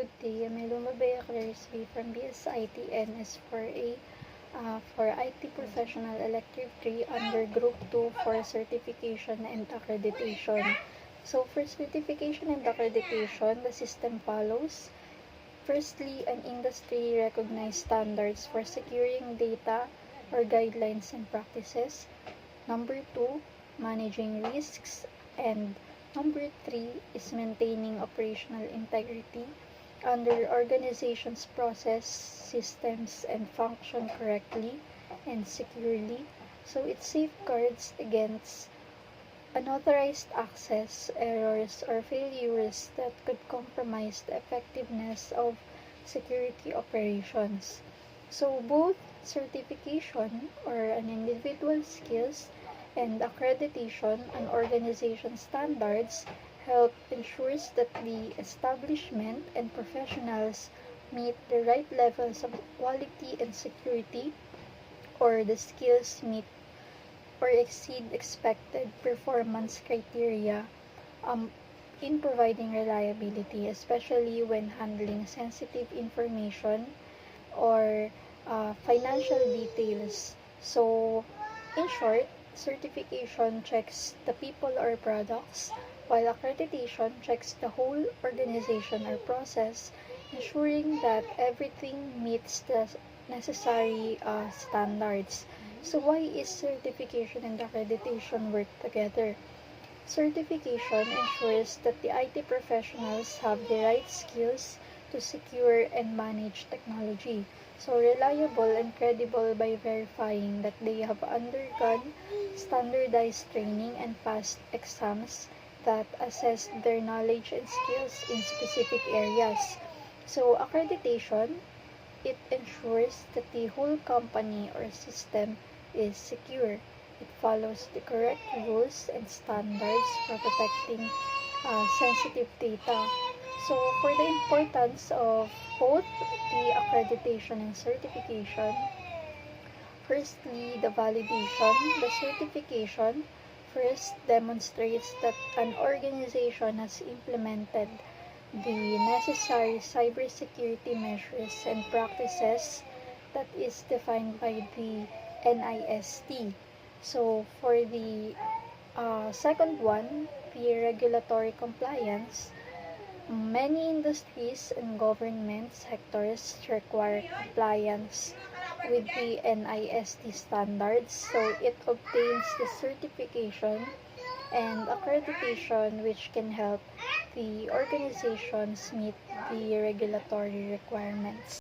good day. I'm Iluma Bea Clarice from BSITN is for IT Professional Elective 3 under Group 2 for Certification and Accreditation. So for certification and accreditation, the system follows. Firstly, an industry-recognized standards for securing data or guidelines and practices. Number 2, managing risks. And number 3 is maintaining operational integrity under organization's process, systems, and function correctly and securely. So it safeguards against unauthorized access, errors, or failures that could compromise the effectiveness of security operations. So both certification or an individual skills and accreditation and organization standards help ensures that the establishment and professionals meet the right levels of quality and security, or the skills meet or exceed expected performance criteria um, in providing reliability, especially when handling sensitive information or financial details. So, in short, certification checks the people or products, while accreditation checks the whole organization or process, ensuring that everything meets the necessary standards. So, why is certification and accreditation work together? Certification ensures that the IT professionals have the right skills to secure and manage technology. So reliable and credible by verifying that they have undergone standardized training and passed exams that assess their knowledge and skills in specific areas. So accreditation, it ensures that the whole company or system is secure. It follows the correct rules and standards for protecting sensitive data. So, for the importance of both the accreditation and certification, firstly, the validation. The certification first demonstrates that an organization has implemented the necessary cybersecurity measures and practices that is defined by the NIST. So, for the second one, the regulatory compliance, many industries and government sectors require compliance with the NIST standards, so it obtains the certification and accreditation which can help the organizations meet the regulatory requirements.